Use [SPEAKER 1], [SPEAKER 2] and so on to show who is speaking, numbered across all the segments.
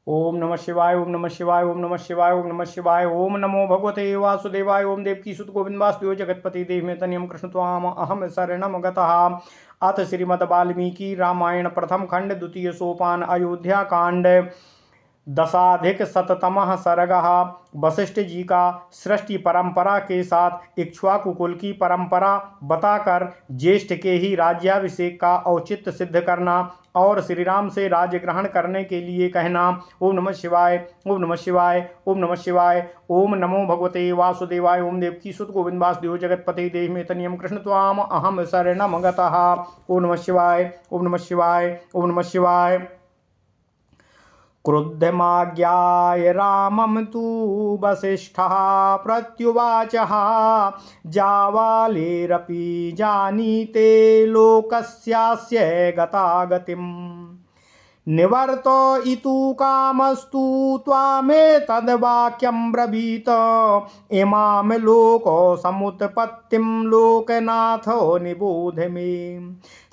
[SPEAKER 1] ओम नमः शिवाय, ओम नमः शिवाय, ओम नमः शिवाय, ओम नमः शिवाय। ओम नमो भगवते वासुदेवाय। ओम देवकी सुत गोविंद वासुदेव जगतपति देव में तनियम कृष्ण त्वाम अहम शरणम गतः। अथ श्रीमद् वाल्मीकि रामायण प्रथम खंड द्वितीय सोपान अयोध्या कांड दशाधिक शततमः सर्गः। वशिष्ठ जी का सृष्टि परंपरा के साथ इक्ष्वाकु कुल की परंपरा बताकर ज्येष्ठ के ही राज्याभिषेक का औचित्य सिद्ध करना और श्री राम से राज्य ग्रहण करने के लिए कहना। ओम नमः शिवाय, ओम नमः शिवाय, ओम नमः शिवाय। ओम नमो भगवते वासुदेवाय। ओम देवकी सुत गोविंद वासुदेव जगतपते देह में तनियम कृष्ण त्वाम अहम शरणम गतः। ओम नमः शिवाय, ओम नमः शिवाय, ओम नमः शिवाय। क्रुद्धमाज्ञाय रामं तु वसिष्ठः प्रत्युवाचः जावालेरपि जानीते लोकस्यास्य गतागतिम् निवर्तयितु कामस्तु त्वामेतद्वाक्यं ब्रवीत इमां लोको समुत्पत्तिं लोकनाथो निबोध मे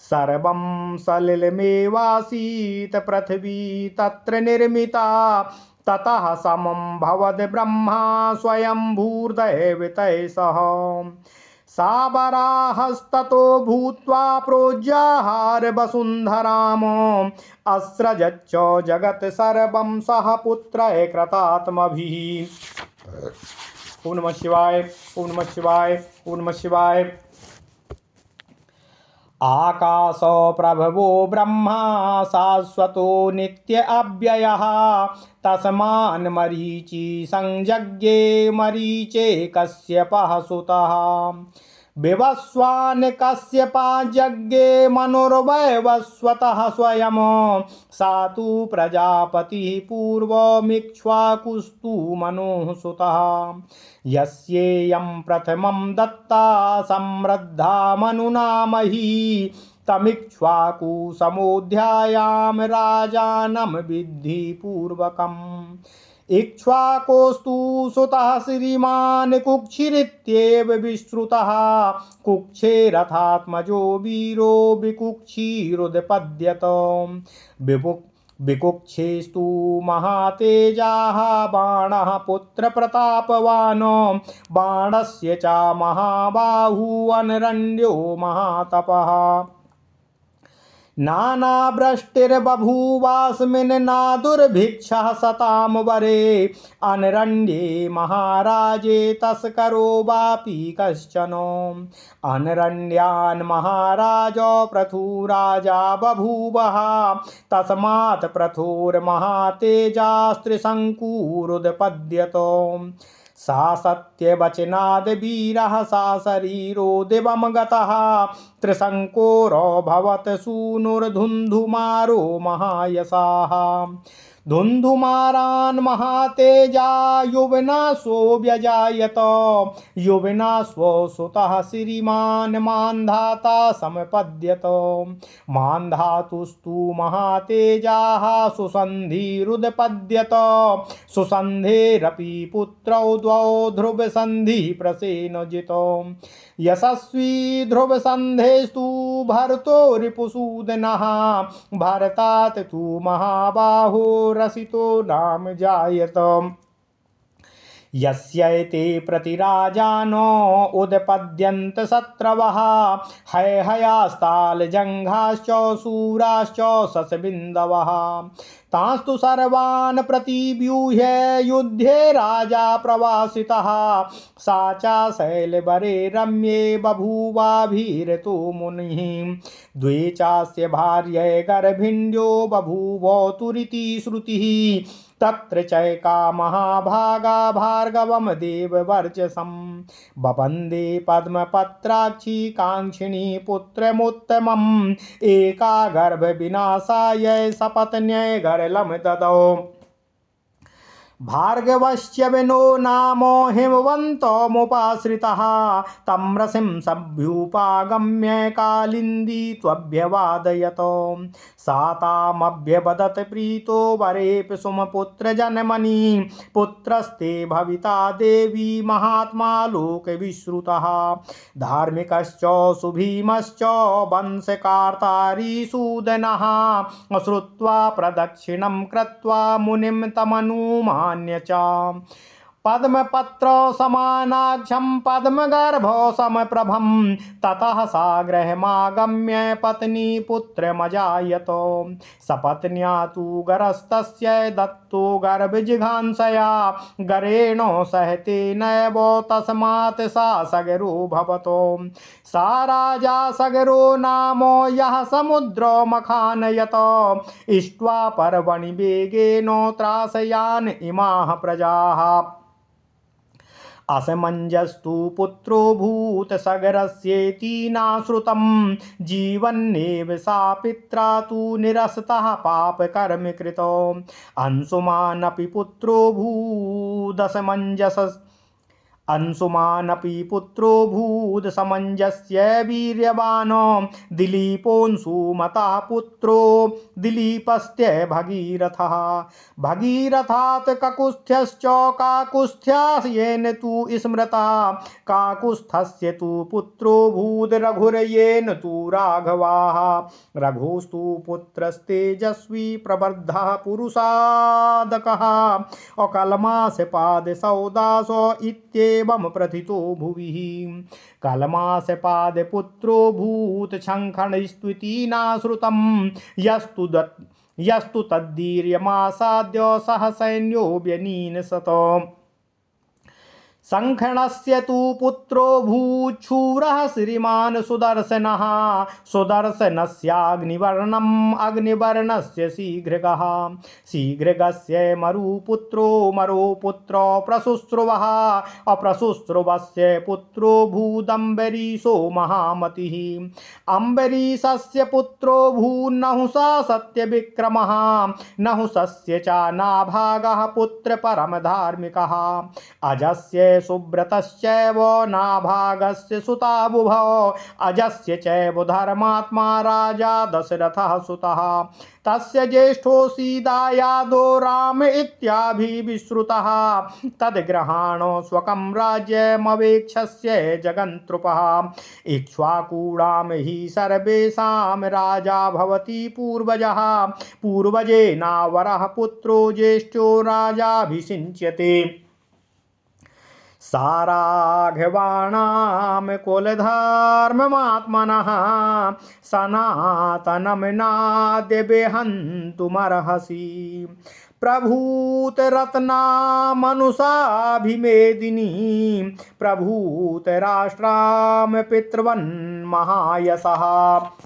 [SPEAKER 1] सर्वं सलिलमेवासीत् पृथिवी तत्र निर्मिता ततः समं भवद् ब्रह्मा स्वयंभूर्दैवतैः सह सा वराहस्ततो भूत्वा प्रोज्याहार वसुन्धराम अस्रजच्च जगत् सर्वं सह पुत्रः कृतात्मभिः। ओम नमः शिवाय, ओम नमः शिवाय, ओम नमः शिवाय। आकाशो प्रभवो ब्रह्मा शाश्वतो नित्य अव्ययः तस्मान् मरीचि संजज्ञे मरीचे कश्यपः सुतः विवस्वान् कश्यपाजज्ञे मनुर्वैवस्वतः स्वयं सा तु प्रजापतिः पूर्वमिक्ष्वाकुस्तु मनुः सुतः यस्येयं प्रथमं दत्ता समृद्धा मनुना मही तमिक्ष्वाकु समोऽध्यायां राजानं विद्धि पूर्वकम् इक्ष्वाकोस्तु सुतः श्रीमान् कुक्षिरित्येव विश्रुतः कुक्षेरथात्मजो वीरो विकुक्षीरुदपद्यत विकुक्षेस्तु महातेजाः बाणः पुत्रप्रतापवान् बाणस्य च महाबाहु अनरण्यो महातपः नानावृष्टिर्बभूवास्मिन् नादुर्भिक्षः सतां वरे अनरण्ये महाराजे तस्करो वापि कश्चन अनरण्यान् महाराजो पृथुराजा बभूवः तस्मात् पृथुर्महातेजास्त्रिशङ्कुरुदपद्यत सा सत्यवचनाद् वीरः सा शरीरो दिवं गतः त्रिशङ्कोरभवत् सूनुर्धुन्धुमारो महायशाः धुन्धुमारान् महातेजा युवनाश्वो व्यजायत युवनाश्वो सुतः श्रीमान् मान्धाता समपद्यत मान्धातुस्तु महातेजाः सुसन्धिरुदपद्यत सुसन्धेरपि पुत्रौ द्वौ ध्रुवसन्धिः प्रसेनजितो यशस्वी ध्रुवसन्धेस्तु भरतो रिपुसूदनः भरतात् तु महाबाहो रसितो नाम जायत यस्यैते प्रतिराजानो उदपद्यन्त शत्रवः हैहयास्तालजङ्घाश्च शूराश्च शशबिन्दवः तांस्तु सर्वान् प्रतिव्यूह्य युध्ये राजा प्रवासितः सा च शैलवरे रम्ये बभूवाभिरतो मुनिः द्वे चास्य भार्ये गर्भिण्यो बभूवोतुरिति श्रुतिः तत्र चैका महाभागा भार्गवं देववर्चसं बबन्धे पद्मपत्राक्षी काङ्क्षिणी पुत्रमुत्तमम् एका गर्भविनाशाय सपत्न्यै गरलं ददौ भार्गवश्च विनो नामो हिमवन्तो मुपाश्रितः तं रसिं सभ्युपागम्य कालिन्दी त्वभ्यवादयत सा तामभ्यवदत् प्रीतो वरेप सुमपुत्र जनमनि पुत्रस्ते भविता देवी महात्मा लोकविश्रुतः धार्मिकश्च सुभीमश्च वंशकार्तारी सूदनः श्रुत्वा प्रदक्षिणं कृत्वा मुनिं तमनुमान्य च पद्मपत्र समानाक्षं पद्मगर्भो समप्रभं ततः सा गृहमागम्य पत्नी पुत्रमजायत सपत्न्या तु गरस्तस्य दत्तो गर्भजिघांसया गरेणो सहते नैव तस्मात् सा सगरो भवतो सा राजा सगरो नामो यः समुद्रो मखानयत इष्ट्वा पर्वणि वेगेन त्रासयान इमाः प्रजाः असमंजस्तु पुत्रो भूतसगरस्येति नाश्रुतं जीवन्नेव सा पित्रा तु निरस्तः पापकर्म कृतो अंशुमानपि पुत्रो भूदसमंजस अंशुमानपि पुत्रो भूदसमंजस्य वीर्यवानो दिलीपोऽंशुमतः पुत्रो दिलीपस्य भगीरथः भगीरथात् ककुस्थ्यश्च काकुस्थ्यास्येन तु स्मृता काकुस्थस्य तु पुत्रो भूद्रघुर्येन तु राघवाः रघोस्तु पुत्रस्तेजस्वी प्रवर्धः पुरुषादकः अकल्मासपादसौदासो इत्येवं प्रथितो भुवि कल्मासपादपुत्रो भूतशङ्खणस्त्विति नाश्रुतं यस्तु तद्दीर्यमासाद्य सह सैन्यो व्यनीनसत संखणस्य तु पुत्रो भूच्छूरः श्रीमान् सुदर्शनः सुदर्शनस्याग्निवर्णम् अग्निवर्णस्य शीघ्रगः शीघ्रगस्य मरुपुत्रो मरोपुत्रो प्रशुश्रुवः अप्रशुश्रुवस्य पुत्रो भूदम्बरीशो महामतिः अम्बरीशस्य पुत्रो भून्नहुषा सत्यविक्रमः नहुषस्य च नाभागः पुत्र परमधार्मिकः अजस्य सुब्रतश्चैव नाभागस्य सुता बुभौ अजस्य चैव धर्मात्मा राजा दशरथः सुतः तस्य ज्येष्ठो सीतायादो राम इत्याभिविश्रुतः तद्ग्रहाणो स्वकं राज्यमवेक्षस्य जगन्नृपः इक्ष्वाकूणां हि सर्वेषां राजा भवति पूर्वजः पूर्वजेनावरः पुत्रो ज्येष्ठो राजाभिषिच्यते साराघवाणां कुलधर्ममात्मनः सनातनं नाद्यवेहन्तुमर्हसि प्रभूतरत्नामनुषाभिमेदिनी प्रभूतराष्ट्रां पितृवन् महायशः।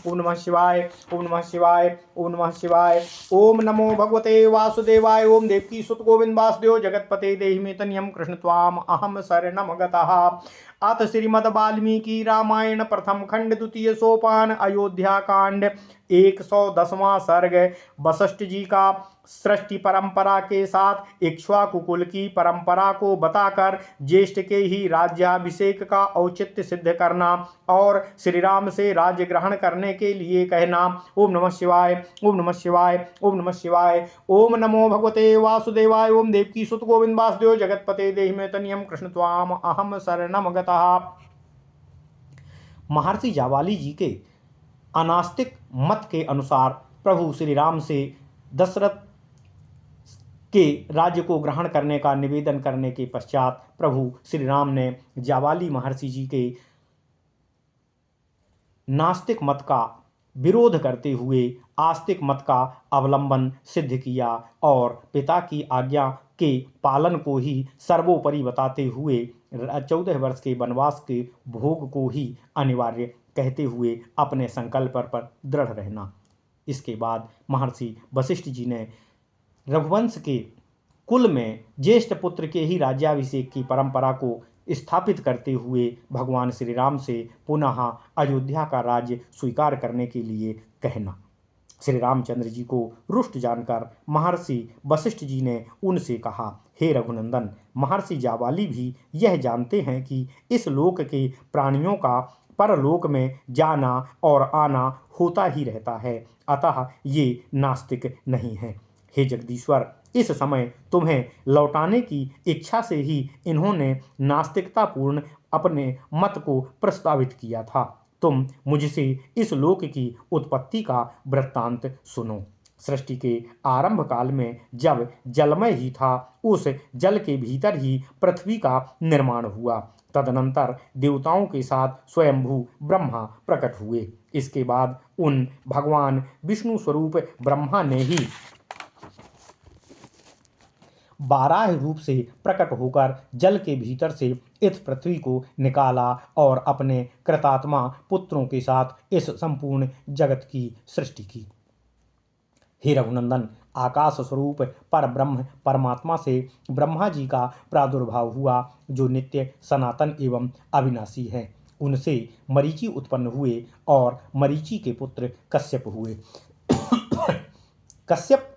[SPEAKER 1] ओम नमः शिवाय ओम नमः शिवाय ओम नमः शिवाय। ओम नमो भगवते वासुदेवाय। ओम देवकी सुत गोविंद वासुदेव जगतपते देहि मे तनियं कृष्ण त्वाम अहम शरणम गतः। अथ श्रीमद् वाल्मीकि रामायण प्रथम खंड द्वितीय सोपान अयोध्या कांड 110वां सर्ग। वशिष्ठ जी का सृष्टि परंपरा के साथ इक्ष्वाकु कुल की परंपरा को बताकर ज्येष्ठ के ही राज्याभिषेक का औचित्य सिद्ध करना और श्री राम से राज्य ग्रहण करने के लिए कहना। ओम नमः शिवाय ओम नमः शिवाय ओम नमः शिवाय। ओम नमो भगवते वासुदेवाय। ओम देवकी सुत गोविंद वासुदेव जगतपते देहि मे तनियं कृष्ण त्वाम अहम शरणम गतः। महर्षि जावाली जी के अनास्तिक मत के अनुसार प्रभु श्री राम से दशरथ के राज्य को ग्रहण करने का निवेदन करने के पश्चात प्रभु श्री राम ने जावाली महर्षि जी के नास्तिक मत का विरोध करते हुए आस्तिक मत का अवलंबन सिद्ध किया और पिता की आज्ञा के पालन को ही सर्वोपरि बताते हुए 14 वर्ष के वनवास के भोग को ही अनिवार्य कहते हुए अपने संकल्प पर दृढ़ रहना। इसके बाद महर्षि वशिष्ठ जी ने रघुवंश के कुल में ज्येष्ठ पुत्र के ही राज्याभिषेक की परंपरा को स्थापित करते हुए भगवान श्री राम से पुनः अयोध्या का राज्य स्वीकार करने के लिए कहना। श्री रामचंद्र जी को रुष्ट जानकर महर्षि वशिष्ठ जी ने उनसे कहा, हे रघुनंदन, महर्षि जाबाली भी यह जानते हैं कि इस लोक के प्राणियों का परलोक में जाना और आना होता ही रहता है, अतः ये नास्तिक नहीं है। हे जगदीश्वर, इस समय तुम्हें लौटाने की इच्छा से ही इन्होंने नास्तिकतापूर्ण अपने मत को प्रस्तावित किया था। तुम मुझसे इस लोक की उत्पत्ति का वृत्तांत सुनो। सृष्टि के आरंभ काल में जब जलमय ही था, उस जल के भीतर ही पृथ्वी का निर्माण हुआ। तदनंतर देवताओं के साथ स्वयंभू ब्रह्मा प्रकट हुए। इसके बाद उन भगवान विष्णु स्वरूप ब्रह्मा ने ही बारह रूप से प्रकट होकर जल के भीतर से इस पृथ्वी को निकाला और अपने कृतात्मा पुत्रों के साथ इस संपूर्ण जगत की सृष्टि की। हे रघुनंदन, आकाश स्वरूप पर ब्रह्म परमात्मा से ब्रह्मा जी का प्रादुर्भाव हुआ, जो नित्य सनातन एवं अविनाशी है। उनसे मरीचि उत्पन्न हुए और मरीचि के पुत्र कश्यप हुए। कश्यप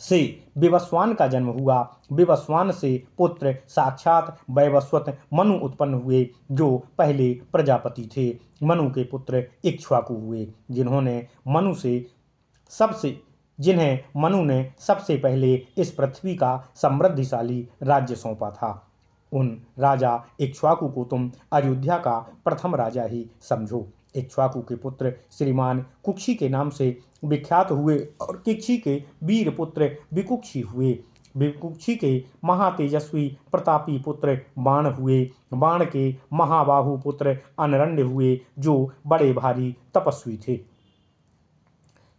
[SPEAKER 1] से विवस्वान का जन्म हुआ। विवस्वान से पुत्र साक्षात वैवस्वत मनु उत्पन्न हुए, जो पहले प्रजापति थे। मनु के पुत्र इक्ष्वाकु हुए, जिन्हें मनु ने सबसे पहले इस पृथ्वी का समृद्धिशाली राज्य सौंपा था। उन राजा इक्ष्वाकु को तुम अयोध्या का प्रथम राजा ही समझो। इक्ष्वाकु के पुत्र श्रीमान कुक्षी के नाम से विख्यात हुए और किक्षी के वीर पुत्र विकुक्षी हुए। विकुक्षी के महातेजस्वी प्रतापी पुत्र बाण हुए। बाण के महाबाहु पुत्र अनरण्य हुए, जो बड़े भारी तपस्वी थे।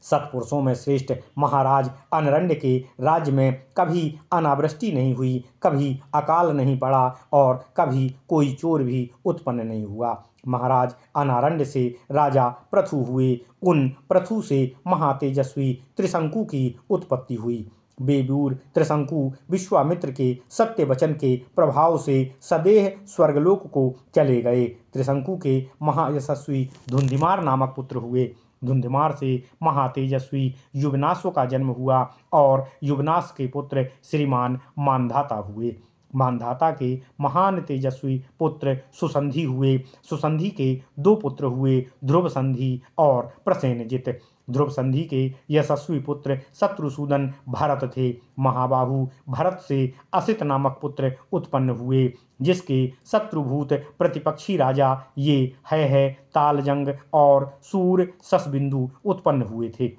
[SPEAKER 1] सत्पुरुषों में श्रेष्ठ महाराज अनरण्य के राज्य में कभी अनावृष्टि नहीं हुई, कभी अकाल नहीं पड़ा और कभी कोई चोर भी उत्पन्न नहीं हुआ। महाराज अनारण्य से राजा पृथु हुए। उन पृथु से महातेजस्वी त्रिशंकु की उत्पत्ति हुई। बेबूर त्रिशंकु विश्वामित्र के सत्य वचन के प्रभाव से सदेह स्वर्गलोक को चले गए। त्रिशंकु के महायशस्वी धुंधिमार नामक पुत्र हुए। धुंधिमार से महातेजस्वी युवनाश्व का जन्म हुआ और युवनाश के पुत्र श्रीमान मानधाता हुए। मानधाता के महान तेजस्वी पुत्र सुसंधि हुए। सुसंधि के दो पुत्र हुए, ध्रुव संधि और प्रसेनजित। ध्रुव संधि के यशस्वी पुत्र शत्रुसूदन भरत थे। महाबाहु भरत से असित नामक पुत्र उत्पन्न हुए, जिसके शत्रुभूत प्रतिपक्षी राजा ये है तालजंग और सूर ससबिंदु उत्पन्न हुए थे।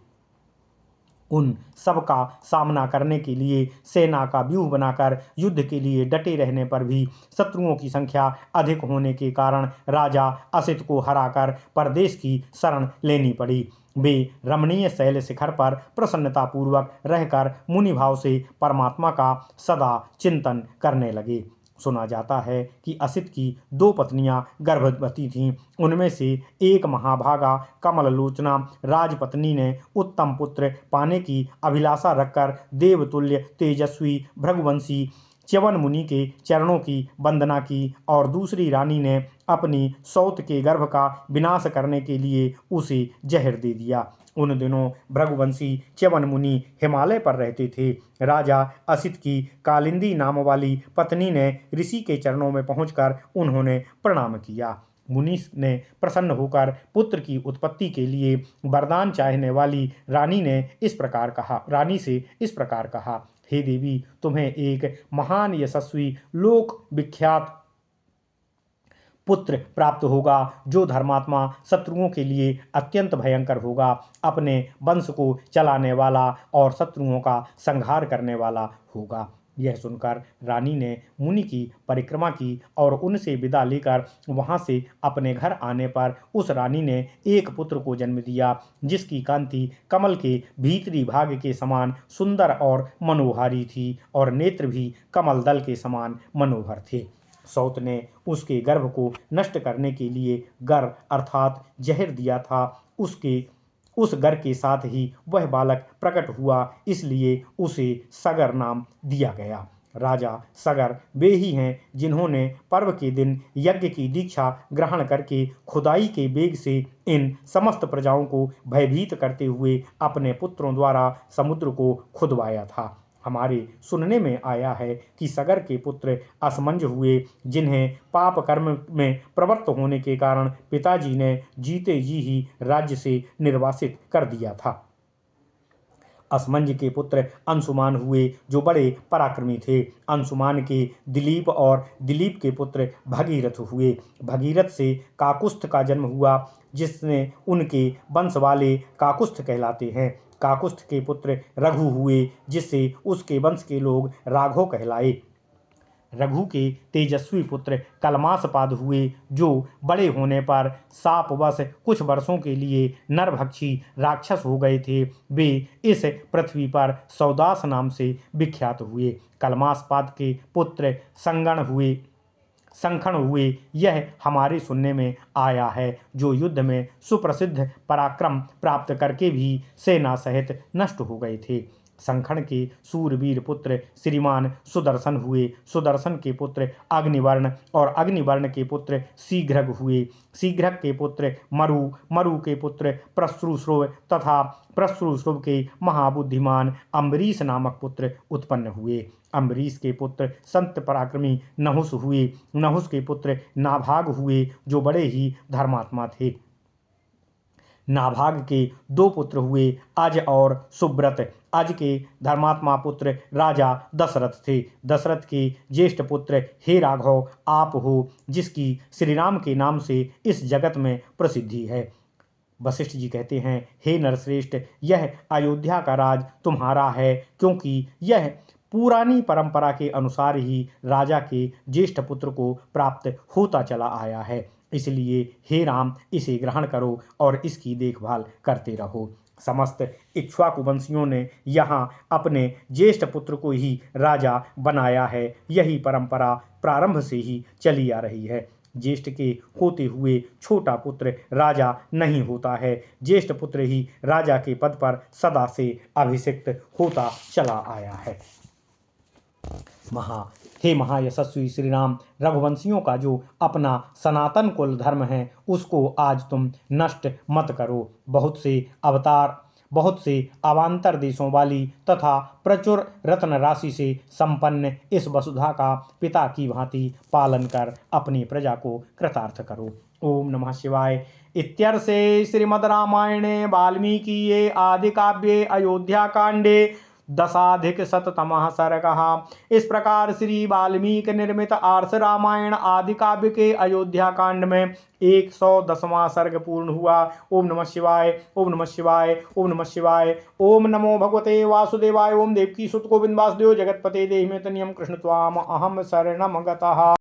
[SPEAKER 1] उन सब का सामना करने के लिए सेना का व्यूह बनाकर युद्ध के लिए डटे रहने पर भी शत्रुओं की संख्या अधिक होने के कारण राजा असित को हराकर परदेश की शरण लेनी पड़ी। वे रमणीय शैल शिखर पर प्रसन्नतापूर्वक रहकर मुनिभाव से परमात्मा का सदा चिंतन करने लगे। सुना जाता है कि असित की दो पत्नियां गर्भवती थीं। उनमें से एक महाभागा कमललोचना राजपत्नी ने उत्तम पुत्र पाने की अभिलाषा रखकर देवतुल्य तेजस्वी भृगुवंशी च्यवन मुनि के चरणों की वंदना की और दूसरी रानी ने अपनी सौत के गर्भ का विनाश करने के लिए उसे जहर दे दिया। उन दिनों भृगुवंशी च्यवन मुनि हिमालय पर रहते थे। राजा असित की कालिंदी नाम वाली पत्नी ने ऋषि के चरणों में पहुंचकर उन्होंने प्रणाम किया। मुनि ने प्रसन्न होकर पुत्र की उत्पत्ति के लिए वरदान चाहने वाली रानी से इस प्रकार कहा, हे देवी, तुम्हें एक महान यशस्वी लोक विख्यात पुत्र प्राप्त होगा, जो धर्मात्मा शत्रुओं के लिए अत्यंत भयंकर होगा, अपने वंश को चलाने वाला और शत्रुओं का संहार करने वाला होगा। यह सुनकर रानी ने मुनि की परिक्रमा की और उनसे विदा लेकर वहां से अपने घर आने पर उस रानी ने एक पुत्र को जन्म दिया, जिसकी कांति कमल के भीतरी भाग के समान सुंदर और मनोहारी थी और नेत्र भी कमल दल के समान मनोहर थे। सौत ने उसके गर्भ को नष्ट करने के लिए गर अर्थात जहर दिया था। उस गर के साथ ही वह बालक प्रकट हुआ, इसलिए उसे सगर नाम दिया गया। राजा सगर वे ही हैं जिन्होंने पर्व के दिन यज्ञ की दीक्षा ग्रहण करके खुदाई के वेग से इन समस्त प्रजाओं को भयभीत करते हुए अपने पुत्रों द्वारा समुद्र को खुदवाया था। हमारे सुनने में आया है कि सगर के पुत्र असमंज हुए, जिन्हें पाप कर्म में प्रवृत्त होने के कारण पिताजी ने जीते जी ही राज्य से निर्वासित कर दिया था। असमंज के पुत्र अंशुमान हुए, जो बड़े पराक्रमी थे। अंशुमान के दिलीप और दिलीप के पुत्र भगीरथ हुए। भगीरथ से काकुस्थ का जन्म हुआ, जिसने उनके वंश वाले काकुस्थ कहलाते हैं। काकुस्थ के पुत्र रघु हुए, जिससे उसके वंश के लोग राघव कहलाए। रघु के तेजस्वी पुत्र कलमासपाद हुए, जो बड़े होने पर शापवश कुछ वर्षों के लिए नरभक्षी राक्षस हो गए थे। वे इस पृथ्वी पर सौदास नाम से विख्यात हुए। कलमासपाद के पुत्र संखण हुए, यह हमारे सुनने में आया है, जो युद्ध में सुप्रसिद्ध पराक्रम प्राप्त करके भी सेना सहित नष्ट हो गए थे। संखण के सूरवीर पुत्र श्रीमान सुदर्शन हुए। सुदर्शन के पुत्र अग्निवर्ण और अग्निवर्ण के पुत्र शीघ्रग हुए। शीघ्रग के पुत्र मरु, मरु के पुत्र प्रश्रुश्रुव तथा प्रश्रुश्रुव के महाबुद्धिमान अम्बरीश नामक पुत्र उत्पन्न हुए। अम्बरीश के पुत्र संत पराक्रमी नहुस हुए। नहुस के पुत्र नाभाग हुए, जो बड़े ही धर्मात्मा थे। नाभाग के दो पुत्र हुए, अज और सुब्रत। अज के धर्मात्मा पुत्र राजा दशरथ थे। दशरथ के ज्येष्ठ पुत्र हे राघव आप हो, जिसकी श्री राम के नाम से इस जगत में प्रसिद्धि है। वशिष्ठ जी कहते हैं, हे नरश्रेष्ठ, यह अयोध्या का राज तुम्हारा है, क्योंकि यह पुरानी परंपरा के अनुसार ही राजा के ज्येष्ठ पुत्र को प्राप्त होता चला आया है। इसलिए हे राम, इसे ग्रहण करो और इसकी देखभाल करते रहो। समस्त इक्ष्वाकु वंशियों ने यहाँ अपने ज्येष्ठ पुत्र को ही राजा बनाया है। यही परंपरा प्रारंभ से ही चली आ रही है। ज्येष्ठ के होते हुए छोटा पुत्र राजा नहीं होता है। ज्येष्ठ पुत्र ही राजा के पद पर सदा से अभिषिक्त होता चला आया है। हे महायशस्वी श्री राम, रघुवंशियों का जो अपना सनातन कुल धर्म है, उसको आज तुम नष्ट मत करो। बहुत से अवान्तर देशों वाली तथा प्रचुर रत्न राशि से संपन्न इस वसुधा का पिता की भांति पालन कर अपनी प्रजा को कृतार्थ करो। ओम नमः शिवाय। इत्यर्थे श्रीमद् रामायणे वाल्मीकिये आदि काव्ये अयोध्या कांडे 10+शततमः सर्गः। इस प्रकार श्री वाल्मीकि निर्मित आर्ष रामायण आदि काव्य के अयोध्या कांड में 110वां सर्ग पूर्ण हुआ। ओम नमः शिवाय, ओम नमः शिवाय, ओम नमः शिवाय। ओम नमो भगवते वासुदेवाय। ओम देवकी सुत गोविंद वासुदेव जगतपते देहिमेतनियं कृष्ण त्वाम अहम शरणम गतः।